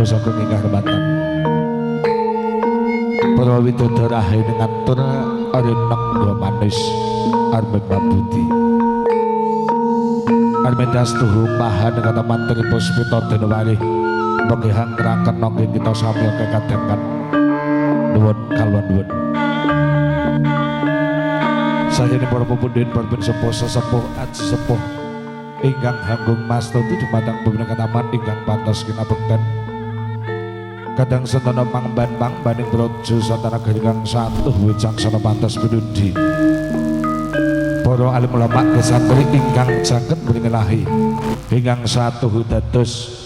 dosa kang kahormatan para widodara ing ngatur arenang dua manis arep babudi arep dastuhu pahan kata mantri puspita denwari bengihang rangken nangge kita sami kekadangan nuwun kalwan nuwun sayenipun para pepundhen pun sepuh sesepuh aji sepuh ingkang hanggung mastuti dumateng bebenah taman ingkang pantos kinabekten kadang sentana pangban-pangbaning brojo satana garingang satuh wicaksana pantos pinudi para alim ulama gesantri ingkang jangket beringenahi ingkang satuh dados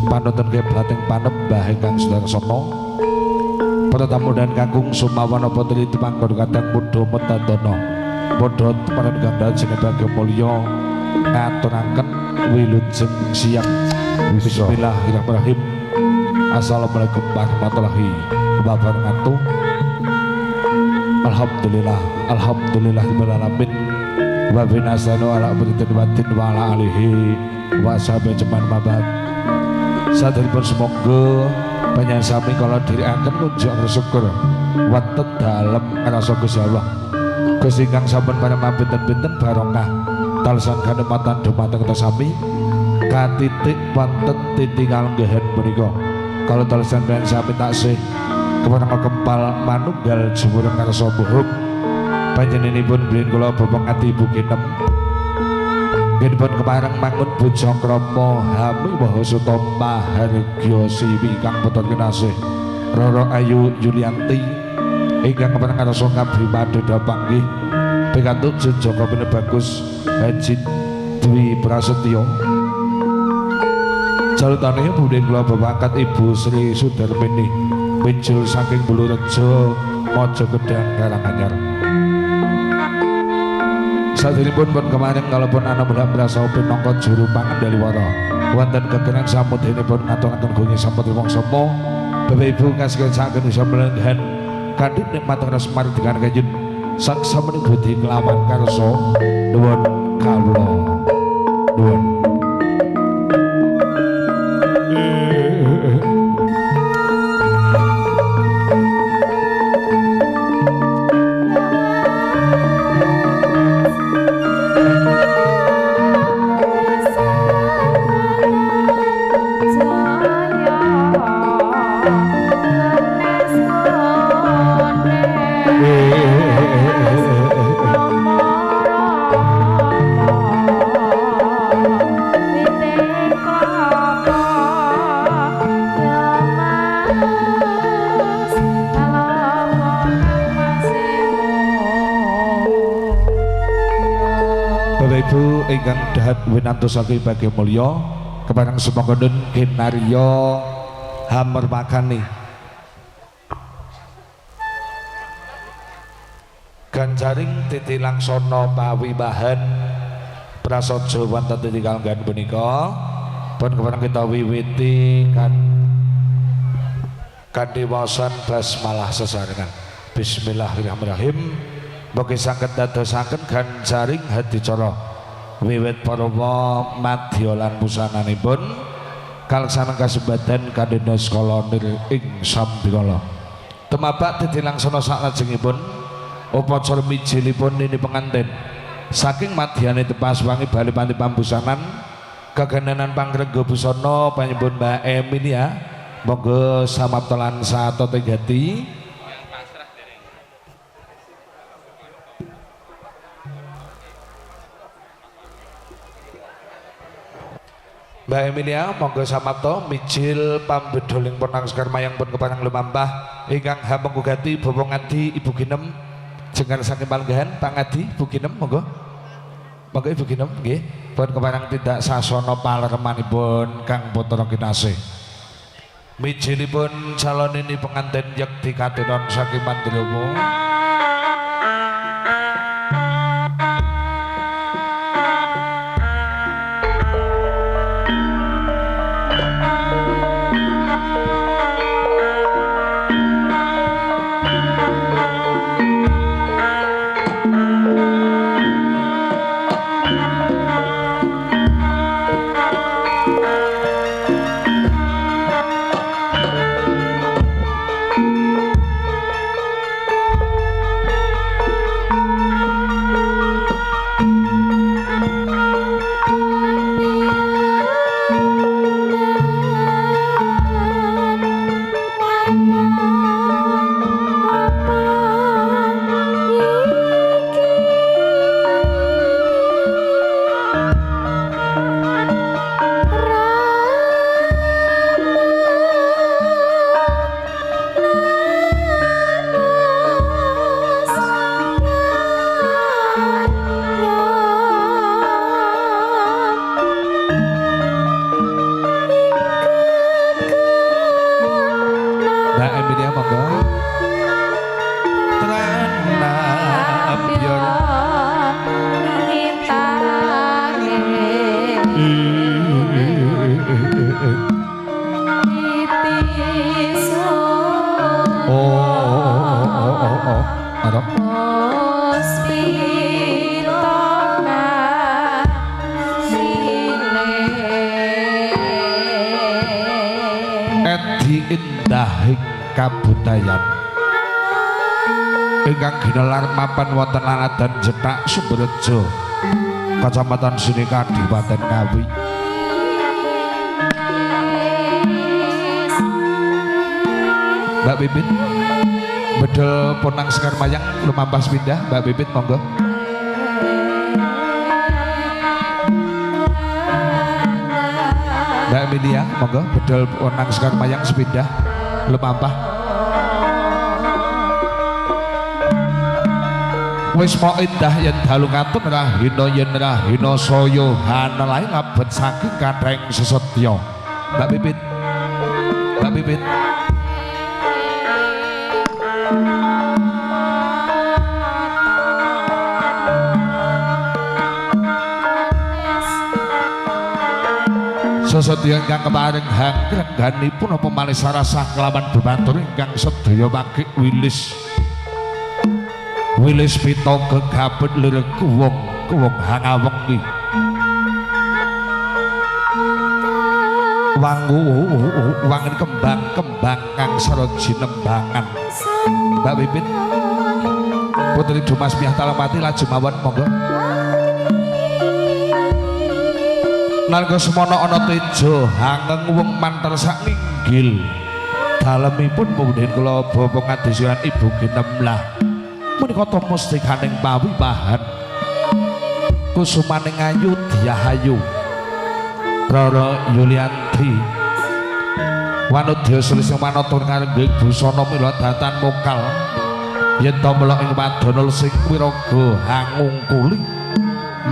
panuntun kiblating panembah ingkang sudarsana para tamu dan kakung sumawana putri temanggon kadang muda metandana padha panen gandha jeneng mulya ngaturaken wilujeng siang bismillahirrahmanirrahim assalamualaikum warahmatullahi wabarakatuh alhamdulillah alhamdulillahirabbil alamin wa binasanu ala abdin watin wa ala alihi wa sahbihi jaman mabad saderipun semoga panjenengan kala dherekaken kunjuk bersyukur wonten dalem rasa Gusti Allah Gusti ingkang sampun paring pinten-pinten barokah talsan kanematan dumateng kita sami katitik wonten titingal ngehen menika kalau talsan panjenengan sami taksih kepareng kempal manunggal jemurung ngarsa buhuk panjenenganipun bilih kula Bapak Ati Ibu Kinem nggih kepareng mangun bojo krama hami waha suta mahargya siwi kang putra kinasih Roro Ayu Yulianti ingkang kepareng ngarsa ngabdi madya panggih pikantuk Joko Bagus Haji Dwi Prasetyo jalutane budhe kula bapakat Ibu Sri Sudarmini pinjul saking Bulurejo Mojokedhang Karanganyar saderipun pun kemarin kalaupun ana berasa pinangka juru pangendaliwara wonten kekenan samudyanipun ngaturaken gunyi sampun wangsa Bapak Ibu kasengken bisa melenggan kadhip nikmat resmari dengan kanjeng sang samening budi kelawan karsa nuwun kawula nuwun ingkang dahat winantosake bagi mulya kepareng sumangga kinarya hamermakani ganjaring titi langsana pawibahan prasaja wonten titikal nggan punika pun kepareng kita wiwiti kanthi waosan basmalah sesarengan bismillahirrahmanirrahim mugi saged dadosaken ganjaring hadicara wiwit parwa madya lan pusananipun kaleksanan kasebadan kadena skala nir ing sampikala temabak dadi langsana salajengipun upacara mijilipun nini pengantin saking madyane tepas wangi bali panti pambusanan kegenenan panggrega busana panjenengan Mbak Emilia monggo samaptalan satete gati Mbak Emilia monggo samapta mijil pambedoling pun sekar mayang pun kepareng lumampah ingkang hamengku gati Bapak Adi Ibu Kinem jenengan saking palenggahan Pak Adi Ibu Kinem monggo Ibu Kinem nggih pun kepareng tidak sasana paleremanipun Kang Putra Kinasih mijilipun calonini pengantin yekti katenon saking Mandrimu Emilia monggo. Tranabyon Arok Edi indahing kabudayan ingkang ginelar mapan wonten Lanadan Jetak Sumberjo Kecamatan Sinika Kabupaten Ngawi. Mbak Bibit bedel ponang Sekar Mayang lumampah pindah. Mbak Bibit monggo. Mbak Emilia monggo bedel ponang Sekar Mayang sepindah lumampah. Wis mau indah yen dalu katun rahina yen rahina saya hanelahe ngabet saking kathahing sesetya. Mbak Bibit. Mbak Bibit. Sesetya ingkang keparing hangrenganipun apa malih sarasah kelawan bebatur ingkang sedaya makik Wilis pita gegabet lir kuwung hangawengi wangun kembang kang sara jinembangan. Mbak Bibit Putri Dumas Miah Talamati laju mawon monggo. Nalika semana ana teja hangeng wong mantel sak ninggil dalemipun pundhen kula bapa ngadisian Ibu Ginemlah menika ta mustikaning pawibahan kusumaning ayu diahayu Rara Yulianti Wanudya Sulising Manotur ngarengge busana mila datan mokal yen ta melok ing wadana sing wiraga hangungkuli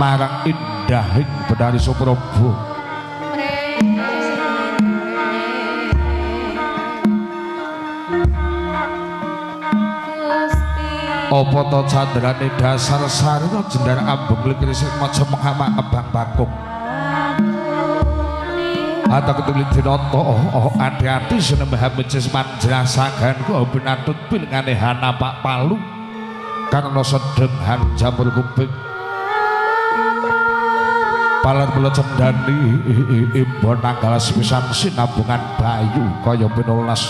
marang indahing Benari Suprabu. Apa to candrane dasar sarina jendar ambung likrisik maca menghamak abang bakung. Ata ketulit dinata ati-ati senembah meces manjelasaken ku benatut pilingane hanapak palu karena sedeng han jamur kuping. Palar mula cendani imbon nanggal sepisan sinambungan bayu kaya pinolas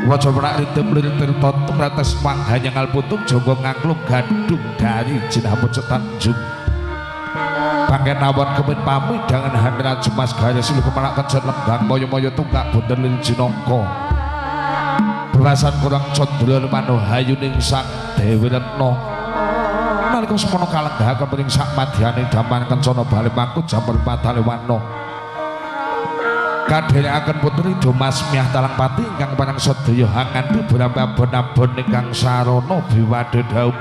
waca menak ritem-ritem tontung rates manghanyangal putung jonggo ngangklung gandung dari jinah pucuk Tanjung pangken awon kemin pami dengan handra jemas gaya silu kemanak kencet lembang moyo-moyo tunggak bunder lil jinongko bebasan kurang condulur manu hayuning sang Dewi Retno nalika semono kalenggahaken pening sak madyane daman kencana bali mangkut jamur padale wana kadherekaken Putri Dumas Miah Talangpati ingkang panang sedaya hangan beberapa abon-abon ingkang sarana biwadedhaup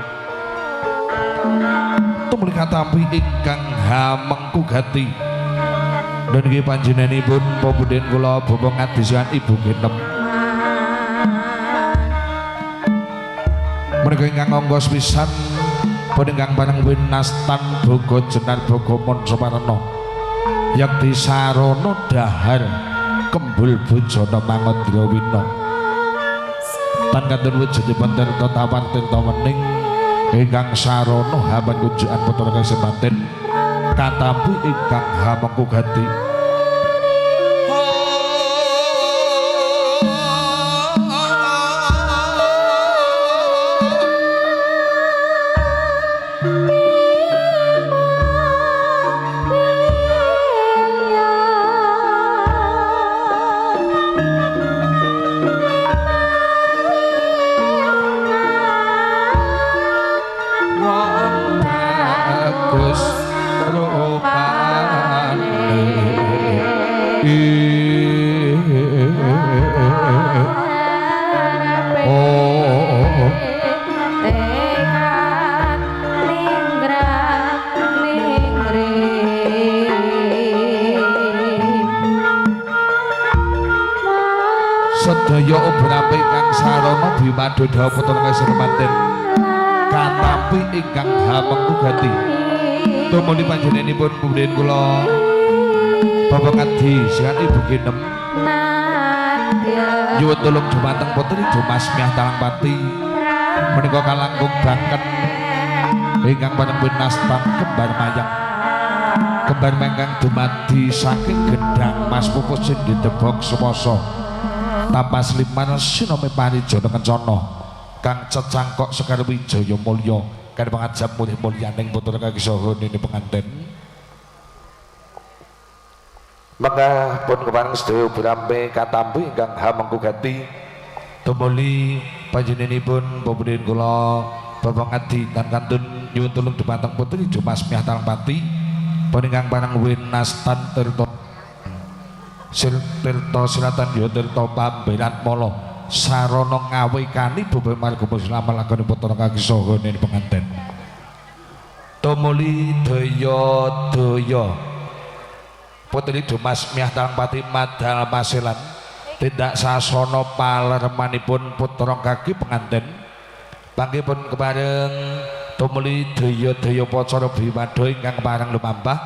tumuli katampi ingkang hamengku gati dan nggih panjenenganipun pepundhen kula bapa ngadisian Ibu Ginem menika ingkang angga pisan peninggang panang winastan bogo jenar bogo monso parana yakti sarono dahar kembul bujana mangodra wina tan kanten wujudipun tirta tawan tirta wening ingkang sarono haman kunjukan putra kasemanten katampi ingkang hamengku gati Gus rupane sedaya obrame kang sarana bimadodha putra kasih manten katampi ingkang hamengku ganti tumuli panjenenganipun pundhen kula Bapak Ngadi sihan Ibu Ginem nyuwun tulung dumateng putri Dimas Miah Talangpati menika kalangkung banget ingkang panjenengan nastan kembar mayang kembar mengkang dumadi saking gendang Mas Pupus sing didebok semasa tapas liman sinome panijono kencana kang cecangkok sekar wijaya mulya kan pangajab mulih-mulyaning putra kagisaha nini penganten maka pun kepareng sedaya birampe katampi ingkang hamengku ganti tumuli panjenenganipun pepundhen kula Bapak Ngadi dan kantun nyuwun tulung dumateng putri Dimas Miah Talangpati paningkang panang winastan tirta tirta silatan ya tirta pambelan mala sarana ngawekani bebek marga muslim lakoni putra kagisaha nini penganten tumuli daya putri Dimas Miah Talangpati madal maselan tindak sasana palermanipun putra kagi penganten panggihipun kepareng tumuli daya pacara bimadha ingkang parang lumambah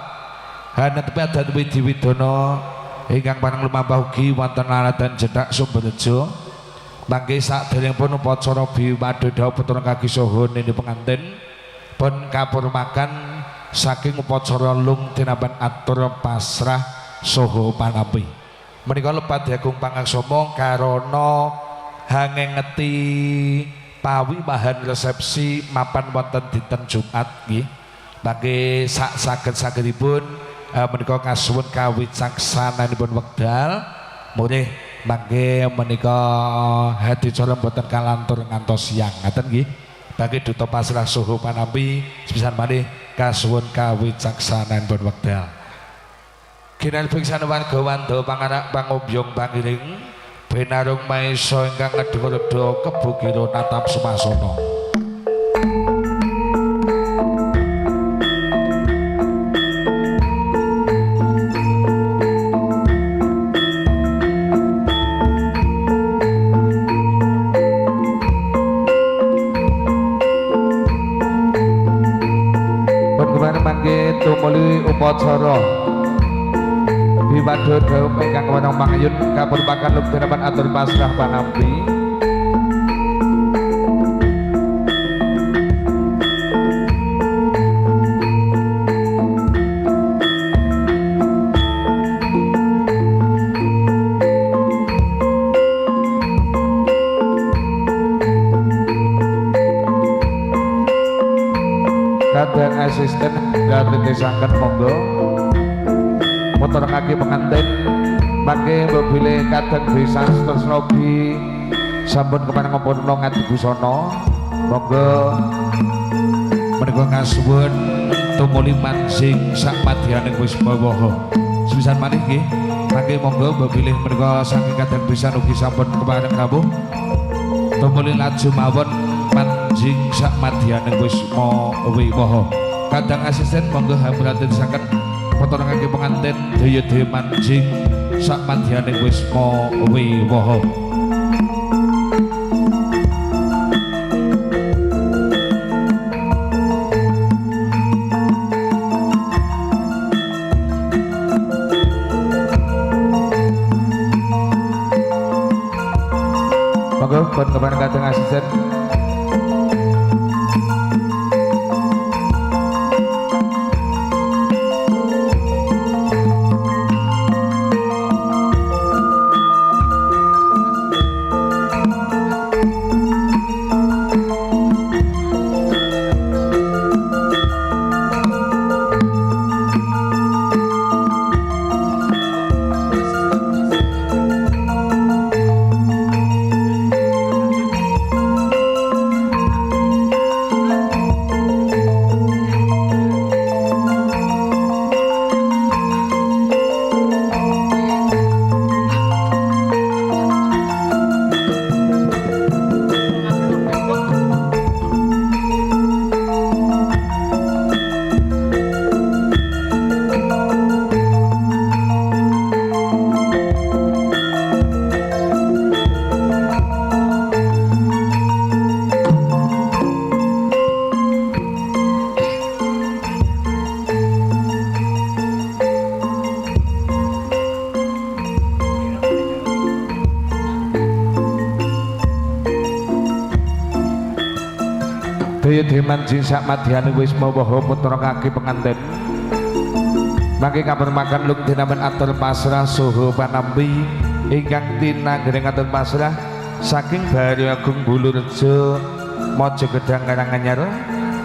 hanetepi adat widi-widana ingkang parang lumambah ugi wonten laladan Jedhak Sumberjo panggih saderengipun upacara bimadha putra kagisaha nini penganten pun kapurmakan saking upacara lung tinamban atur pasrah saha panampi menika lepat diagung pangaksama karana hangengeti pawiwahan resepsi mapan wonten dinten Jumat nggih mangke saged-sagedipun menika kasuwun kawicaksananipun wekdal mulih mangke menika hadicara boten kalantur ngantos siang ngaten nggih bagi duta pasrah saha panampi sepisan malih kasuwun kawicaksananipun wekdal kinal pingsana warga wanda panganak pangobyong pangiring benarung maesa ingkang ngedha-edha kebukira natap sumasana pun mangke tumuli upacara bimadha dawuh ingkang wenang pangayun kapurpakan lumtirapan atur pasrah panampi kadang asisten gatitesaken monggo motor kaki pengantin mangke mbile kadang bisa tresnobi sampun kepareng ngapunten ngati busana monggo menika kasuwun tumuli mancing sak madyaning wis bawaha sepisan malih nggih mangke monggo mbile menika saking kadang bisa ugi sampun kepareng rawuh tumuli laju mawon mancing sak madyaning wis bawaha kadang asisten monggo hampuraken saken putra kaki pengantin daya-daya mancing sak madyaning wisma wiwaha monggo pun kepareng kadang asisten Daya dimanjing sak madyane wis mawa putra kaki penganten. Mangke kabar makan lung dinamen atur pasrah soho panampi ingkang tinanggering atur pasrah saking Bari Agung Bulurejo Mojo Gedang Karanganyar.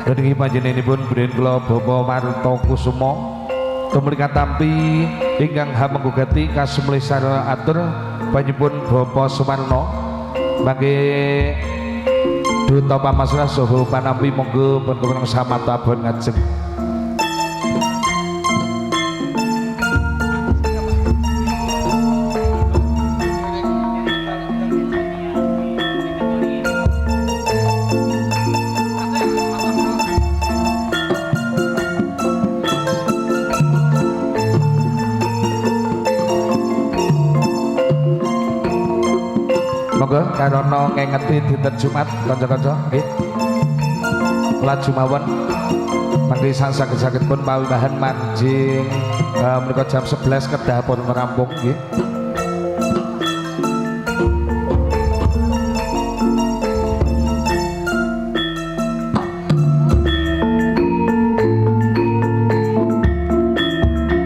Dening panjenenganipun Bren kula Bapak Marto Kusuma tumrap katampi ingkang hamengugati kasumlih sarana atur panjenengan Bapak Sumarno. Mangke duta pamasrah soho panampi monggo pun kemenang samata abon ngajeng. Monggo karana ngengeti dinten Jumat kanca-kanca nggih. Laju mawon mangke saged-saged pun pawibahan manjing menika jam 11 kedah pun rampung nggih.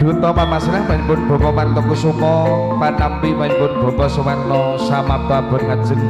Duta pamasrah panjenengan Bapak Marto Kusuma panampi panjenengan Bapak Sumarno samapta abon ngajeng.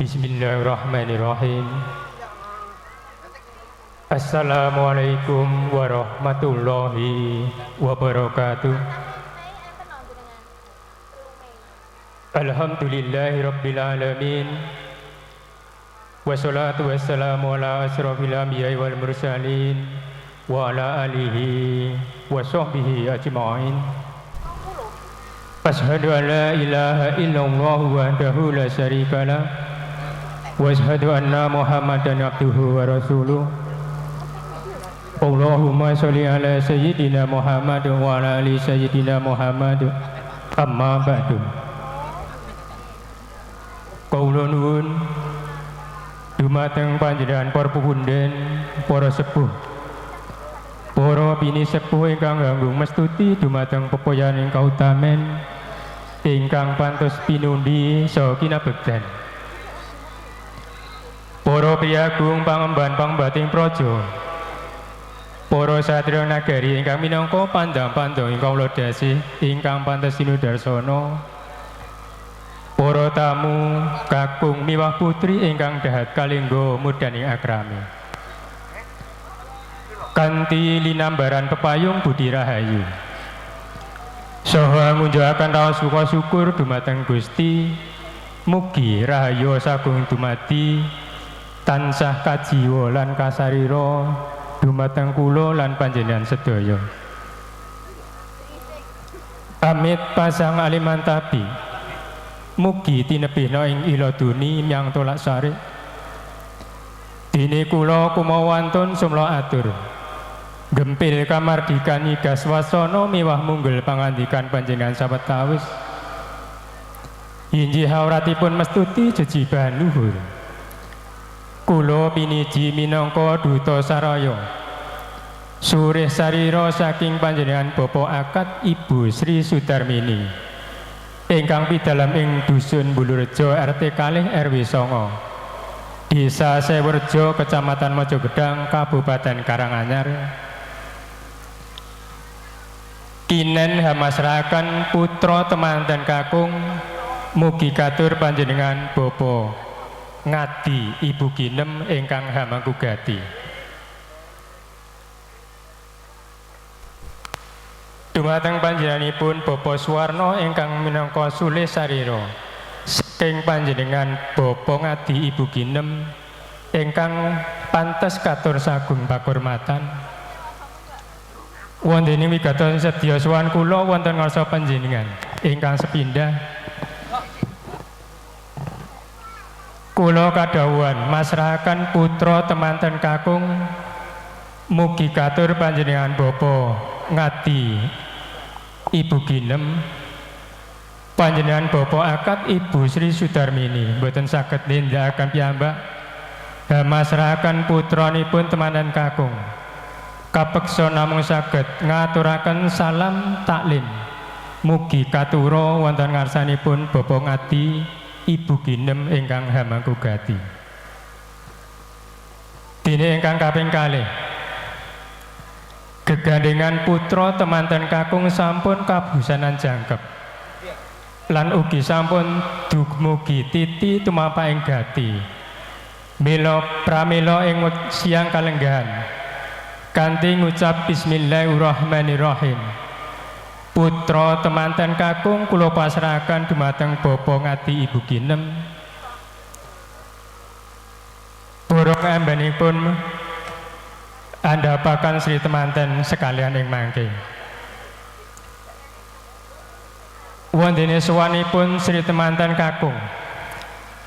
Bismillahirrahmanirrahim. Assalamualaikum warahmatullahi wabarakatuh. Alhamdulillahirabbil alamin. Wassalatu wassalamu ala asyrafil anbiya'i wal mursalin wa ala alihi wa sahbihi ajma'in. Asyhadu an la ilaha illallah wahdahu la syarikalah wa asyhadu anna Muhammadan abduhu wa rasuluh. Allahumma sholli ala sayyidina Muhammad wa ala ali sayyidina Muhammad. Amma ba'du. Kula nuwun dumateng panjenengan para pupunden, para sepuh, para bini sepuh ingkang ganggung mestuti dumateng pepoyaning kautamen ingkang pantos pinundi saha kinabekten. Para priyagung pangemban pangbating praja, para satriya nagari ingkang minangka pandang-pandang ingkang kula dasih ingkang pantes sinudarsana, para tamu kakung miwah putri ingkang dahat kalengga mudaning akrami. Kanthi linambaran pepayung budi rahayu saha ngunjukaken raos syukur dumateng Gusti, mugi rahayu sagung dumadi tansah kajiwa lan kasarira dumateng kula lan panjenengan sedaya. Amit pasang alimantabi mugi tinebihna ing iladuni miang tolak sari. Dene kula kumawantun sumla atur gempil kamardikan igas wasana miwah munggul pangandikan panjenengan sawetawis. Injih hawratipun mestuti jejibahan luhur. Kula piniji minangka duta saraya surih sarira saking panjenengan Bapak Akad Ibu Sri Sudarmini ingkang pidalem ing dusun Bulurejo RT kalih RW 9 Desa Sewerjo Kecamatan Mojo Gedang Kabupaten Karanganyar. Kinen hamasrahaken putra temanten kakung mugi katur panjenengan Bapak Ngadi Ibu Ginem ingkang hamangkugati. Dumateng panjenenganipun Bapak Suwarno ingkang minangka sulih sarira saking panjenengan Bapak Ngadi Ibu Ginem ingkang pantes katur sagung pakurmatan. wonten ing wigatos sedya sowan kula wonten ngarsa panjenengan ingkang sepindhah kula kadhawuhan masrahaken putra temanten kakung mugi katur panjenengan bapa ngadi Ibu Ginem panjenengan bapa akad Ibu Sri Sudarmini boten saged nindakaken piyambak masrahaken putranipun temanten kakung kapeksa namung saged ngaturaken salam taklim mugi katura wonten ngarsanipun bapa ngadi Ibu Ginem ingkang hamangku gati. Dene ingkang kaping kalih gegandhengan putra temanten kakung sampun kabusanan jangkep lan ugi sampun dumugi titi tumapaking gati mila pramila ing siang kalenggahan kanthi ngucap bismillahirrahmanirrahim. Putra temanten kakung kula pasrahaken dumateng bapa ngadi Ibu Ginem. Burung ambanipun andhapaken Sri temanten sekalian ing mangke. Wondene sowanipun Sri temanten kakung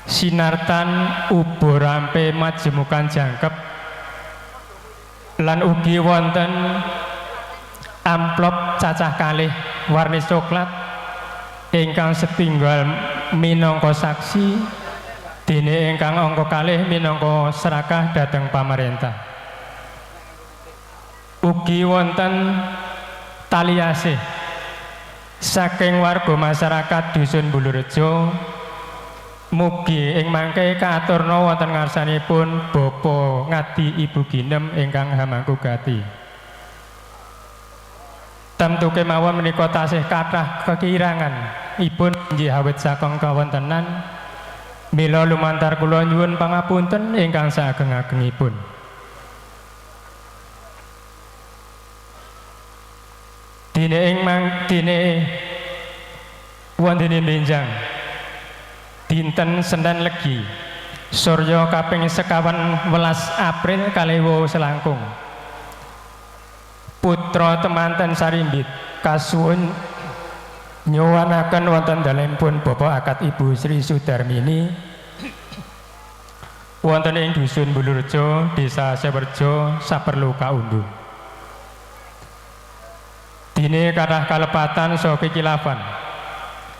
sinartan ubo rampe majemukan jangkep lan ugi wonten amplop cacah kalih warni coklat ingkang setunggal minangka saksi dene ingkang angka kalih minangka serakah dhateng pamarentah. Ugi wonten tali asih saking warga masyarakat Dusun Bulurejo mugi ing mangke kaaturna wonten ngarsanipun bapa ngadi Ibu Ginem ingkang hamangku gati. Tentu kemawon menika tasih kathah kekirangan ipun inggih awit saking kawontenan mila lumantar kula nyuwun pangapunten ingkang saageng-agengipun. Dene wonten benjang dinten Senen Legi Surya kaping 51 April kalewu selangkung putra temanten sarimbit kasuwun nyuwanaken wonten dalemipun bapa akad Ibu Sri Sudarmini wonten ing Dusun Bulurejo, Desa Sewerjo, saperlu kaundu. Dene kathah kalepatan saha kekilafan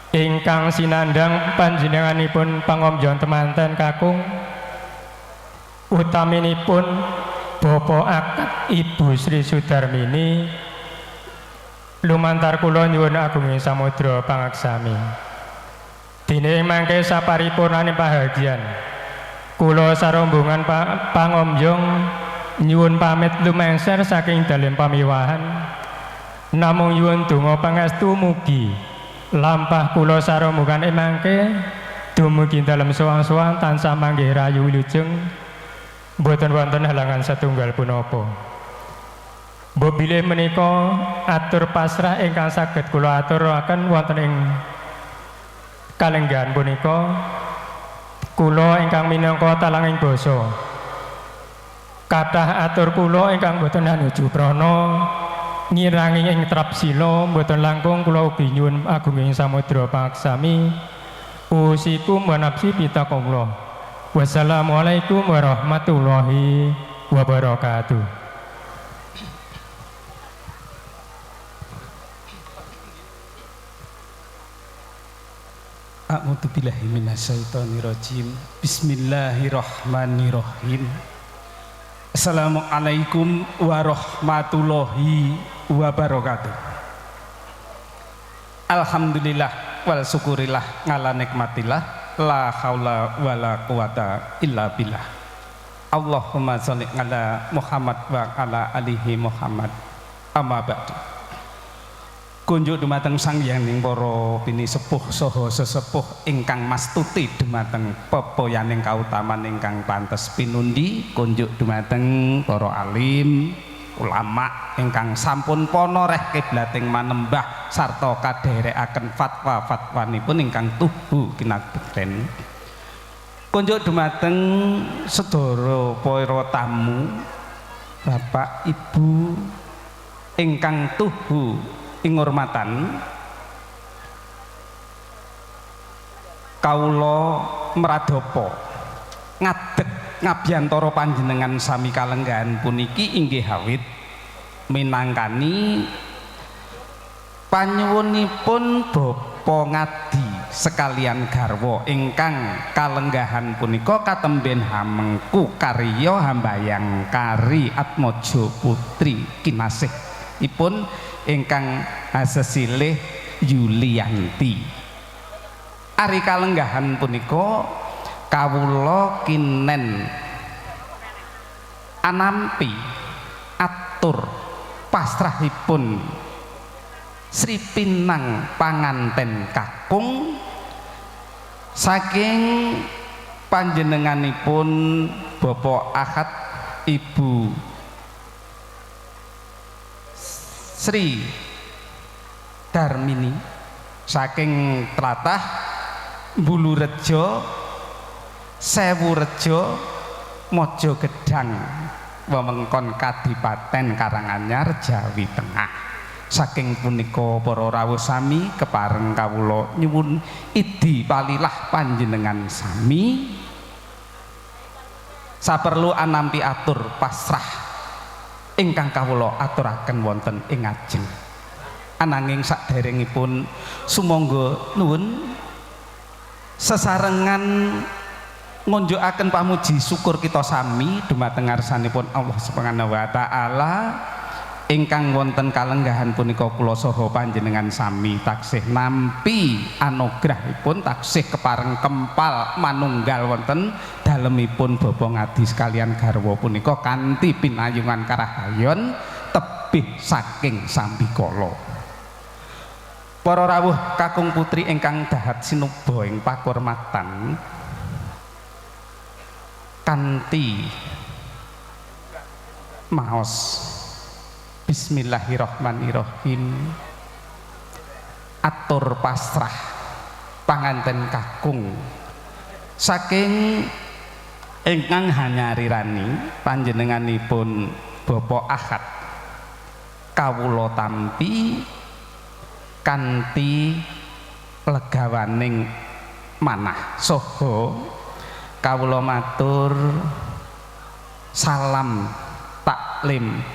ingkang sinandhang panjenenganipun pangomjon temanten kakung utaminipun bapa akad Ibu Sri Sudarmini lumantar kula nyuwun agunging samudra pangaksami. Dene mangke saparipurnaning pahagian kula sarombongan pangomjong nyuwun pamit lumengser saking dalem pamiwahan namung nyuwun donga pangestu mugi lampah kula sarombongan mangke dumugi dalem soang-soang tansah manggih rayu wilujeng mboten wonten halangan satunggal punapa. Mbok bilih menika atur pasrah ingkang saged kula aturaken wonten ing kalenggahan punika kula ingkang minangka talanging basa kathah atur kula ingkang boten anuju prana ngirangi ing trapsila mboten langkung kula ugi nyuwun agunging samudra pangaksami usikum wa nafsi pitaqullah. Wassalamualaikum warahmatullahi wabarakatuh. A'udzu billahi minasyaitonir rajim. Bismillahirrahmanirrahim. Assalamualaikum warahmatullahi wabarakatuh. Alhamdulillah wal syukurillah ngala nikmatillah la haula wala quwata illa billah. Allahumma sholli ala Muhammad wa ala alihi Muhammad. Amma ba'du. Kunjuk dumateng sanghyanging para bini sepuh saha sesepuh ingkang mastuti dumateng pepoyaning kautaman ingkang pantes pinundi. Kunjuk dumateng para alim ulama ingkang sampun panoreh kiblating manembah sarta kadherekaken fatwa-fatwanipun ingkang tuhu kinabekten. Kunjuk dumateng sedaya para tamu, Bapak Ibu ingkang tuhu ing hormatan kawula mradhapa ngadeg ngabiyantara panjenengan sami kalenggahan puniki inggih awit minangkani panyuwunipun Bapa ngadi sekalian garwa ingkang kalenggahan punika katemben hamengku karya hambayang kari Atmaja Putri kinasihipun ingkang sesilih Yulianti. Ari kalenggahan punika kawula kinen anampi atur pasrahipun Sri Pinang panganten kakung saking panjenenganipun Bapak Ahad Ibu Sri Darmini saking tlatah Bulurejo Sewurejo Mojo Gedang wewengkon Kadipaten Karanganyar Jawi Tengah. Saking punika para rawuh sami kepareng kawula nyuwun idi palilah panjenengan sami saperlu anampi atur pasrah ingkang kawula aturaken wonten ing ajeng. Ananging saderengipun sumangga nuwun sesarengan ngunjukaken pamuji syukur kita sami dumateng ngarsanipun Allah Subhanahu wa taala ingkang wonten kalenggahan punika kula saha panjenengan sami taksih nampi anugrahipun taksih kepareng kempal manunggal wonten dalemipun Bapa ngadi sekalian garwa punika kanthi pinayungan karahayon tebih saking sambikala. Para rawuh kakung putri ingkang dahat sinuba ing pakurmatan kanthi maos Bismillahirrahmanirrahim atur pasrah panganten kakung saking ingkang hanyarirani panjenenganipun Bapak Ahad kawula tampi kanthi legawaning manah saha kawula matur salam taklim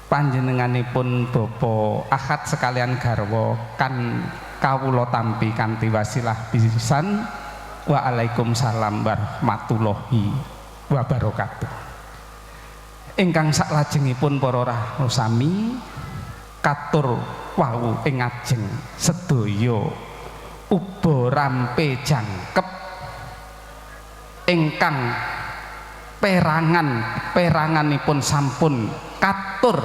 panjenenganipun Bapak Ahad sekalian garwa kan kawula tampi kanthi wasilah pisan. Waalaikumsalam warahmatullahi wabarakatuh. Ingkang saklajengipun para rawuh sami katur wau ing ajeng sedaya uba rampe jangkep ingkang peranganipun sampun katur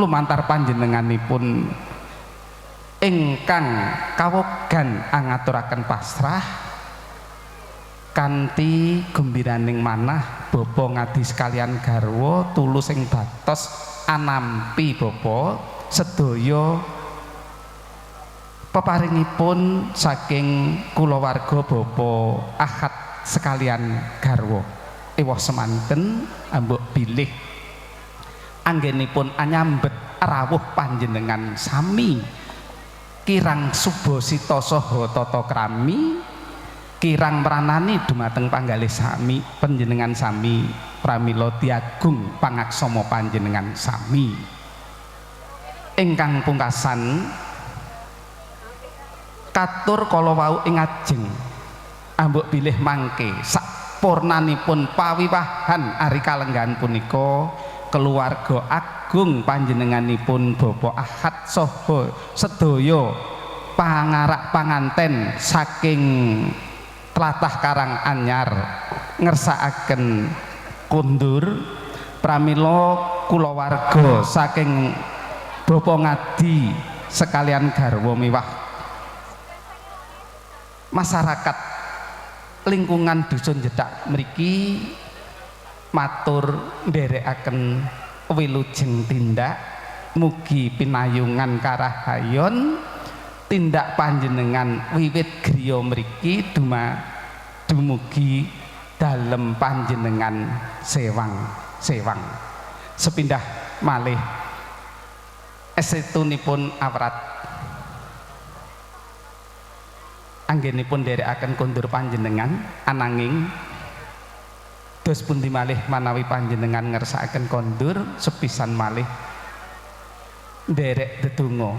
lumantar panjenenganipun ingkang kawogan angaturaken pasrah kanthi gembiraning manah Bapa ngadi sekalian garwa tulus ing batos anampi Bapa sedaya peparingipun saking kulawarga Bapa Ahad sekalian garwa ewah semanten ambek bilih anggenipun anyambet rawuh panjenengan sami kirang subasita saha tata krami kirang mranani dumateng panggalih sami panjenengan sami pramila diagung pangaksama panjenengan sami ingkang pungkasan katur kala wau ing ajeng ambek bilih mangke purnanipun pawiwahan ari kalenggahan punika keluarga agung panjenenganipun Bapak Ahad saha sedaya pangarak panganten saking tlatah Karanganyar ngersakaken kundur pramila kulawarga saking Bapak ngadi sekalian garwa miwah masyarakat lingkungan dusun Jedak mriki matur nderekaken wilujeng tindak mugi pinayungan karahayon tindak panjenengan wiwit griya mriki dumugi dalem panjenengan sewang sepindah malih esetunipun awrat anggenipun nderekaken kondur panjenengan ananging dos pundi malih manawi panjenengan ngersakaken kondur sepisan malih nderek dedonga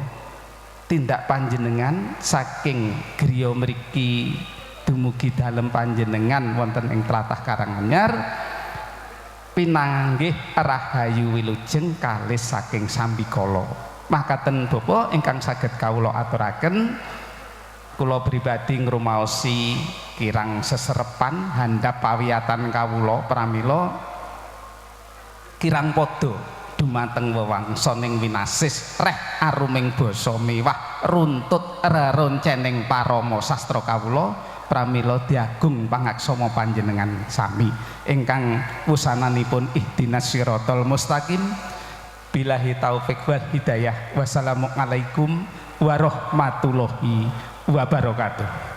tindak panjenengan saking griya mriki dumugi dalem panjenengan wonten ing tlatah Karanganyar pinanggih rahayu wilujeng kalih saking sambikala. Makaten Bapak ingkang saged kawula aturaken, kula pribadi ngrumaosi kirang seserepan handap pawiyatan kawula pramila kirang padha dumateng wewangsaning winasis reh aruming basa mewah runtut reroncening parama sastra kawula pramila diagung pangaksama panjenengan sami ingkang wusananipun ihdinas siratal mustaqim billahi taufik wal hidayah. Wassalamualaikum warahmatullahi wabarakatuh.